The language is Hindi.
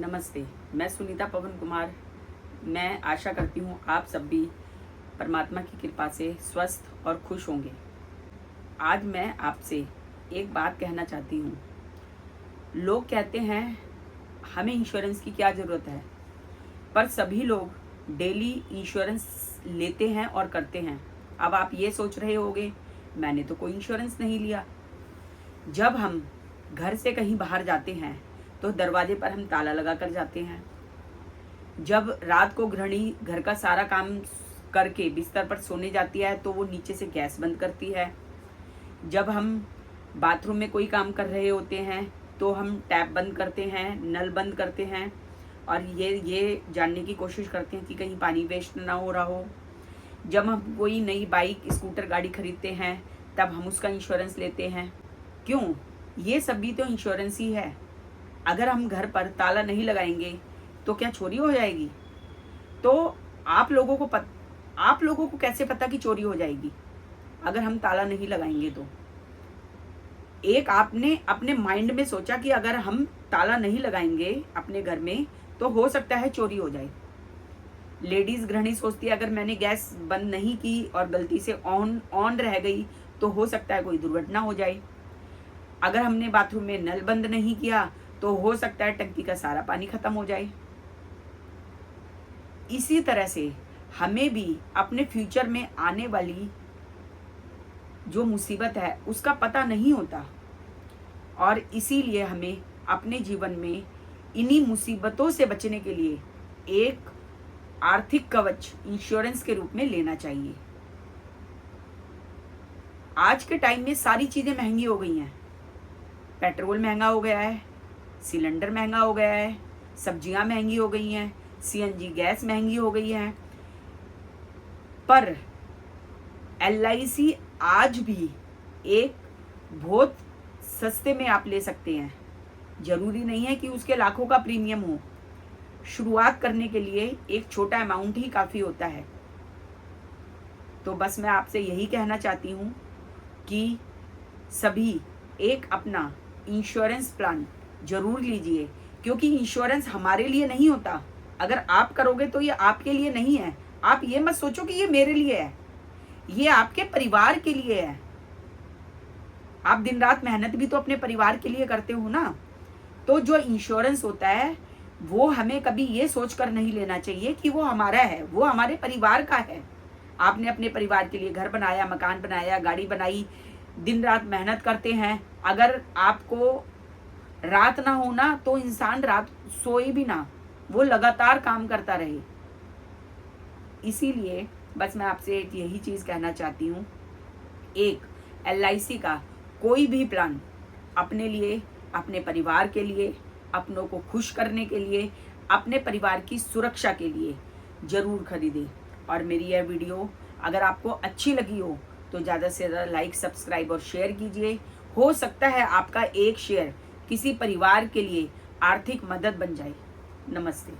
नमस्ते, मैं सुनीता पवन कुमार। मैं आशा करती हूँ आप सब भी परमात्मा की कृपा से स्वस्थ और खुश होंगे। आज मैं आपसे एक बात कहना चाहती हूँ। लोग कहते हैं हमें इंश्योरेंस की क्या ज़रूरत है, पर सभी लोग डेली इंश्योरेंस लेते हैं और करते हैं। अब आप ये सोच रहे होंगे मैंने तो कोई इंश्योरेंस नहीं लिया। जब हम घर से कहीं बाहर जाते हैं तो दरवाजे पर हम ताला लगा कर जाते हैं। जब रात को गृहिणी घर का सारा काम करके बिस्तर पर सोने जाती है तो वो नीचे से गैस बंद करती है। जब हम बाथरूम में कोई काम कर रहे होते हैं तो हम टैप बंद करते हैं, नल बंद करते हैं और ये जानने की कोशिश करते हैं कि कहीं पानी वेस्ट ना हो रहा हो। जब हम कोई नई बाइक, स्कूटर, गाड़ी खरीदते हैं तब हम उसका इंश्योरेंस लेते हैं। क्यों? ये सब भी तो इंश्योरेंस ही है। अगर हम घर पर ताला नहीं लगाएंगे तो क्या चोरी हो जाएगी? तो आप लोगों को कैसे पता कि चोरी हो जाएगी अगर हम ताला नहीं लगाएंगे? तो एक आपने अपने माइंड में सोचा कि अगर हम ताला नहीं लगाएंगे अपने घर में तो हो सकता है चोरी हो जाए। लेडीज गृहिणी सोचती है अगर मैंने गैस बंद नहीं की और गलती से ऑन रह गई तो हो सकता है कोई दुर्घटना हो जाए। अगर हमने बाथरूम में नल बंद नहीं किया तो हो सकता है टंकी का सारा पानी खत्म हो जाए। इसी तरह से हमें भी अपने फ्यूचर में आने वाली जो मुसीबत है उसका पता नहीं होता और इसीलिए हमें अपने जीवन में इन्हीं मुसीबतों से बचने के लिए एक आर्थिक कवच इंश्योरेंस के रूप में लेना चाहिए। आज के टाइम में सारी चीजें महंगी हो गई हैं। पेट्रोल महंगा हो गया है, सिलेंडर महंगा हो गया है, सब्जियां महंगी हो गई हैं, सीएनजी गैस महंगी हो गई है। पर एलआईसी आज भी एक बहुत सस्ते में आप ले सकते हैं। जरूरी नहीं है कि उसके लाखों का प्रीमियम हो। शुरुआत करने के लिए एक छोटा अमाउंट ही काफी होता है। तो बस मैं आपसे यही कहना चाहती हूँ कि सभी एक अपना इंश्योरेंस प्लान जरूर लीजिए, क्योंकि इंश्योरेंस हमारे लिए नहीं होता। अगर आप करोगे तो ये आपके लिए नहीं है। आप ये मत सोचो कि ये मेरे लिए है, ये आपके परिवार के लिए है। आप दिन रात मेहनत भी तो अपने परिवार के लिए करते हो ना। तो जो इंश्योरेंस होता है वो हमें कभी ये सोचकर नहीं लेना चाहिए कि वो हमारा है, वो हमारे परिवार का है। आपने अपने परिवार के लिए घर बनाया, मकान बनाया, गाड़ी बनाई, दिन रात मेहनत करते हैं। अगर आपको रात ना हो ना तो इंसान रात सोए भी ना, वो लगातार काम करता रहे। इसीलिए बस मैं आपसे एक यही चीज कहना चाहती हूँ, एक एलआईसी का कोई भी प्लान अपने लिए, अपने परिवार के लिए, अपनों को खुश करने के लिए, अपने परिवार की सुरक्षा के लिए जरूर खरीदें। और मेरी यह वीडियो अगर आपको अच्छी लगी हो तो ज़्यादा से ज़्यादा लाइक, सब्सक्राइब और शेयर कीजिए। हो सकता है आपका एक शेयर किसी परिवार के लिए आर्थिक मदद बन जाए। नमस्ते।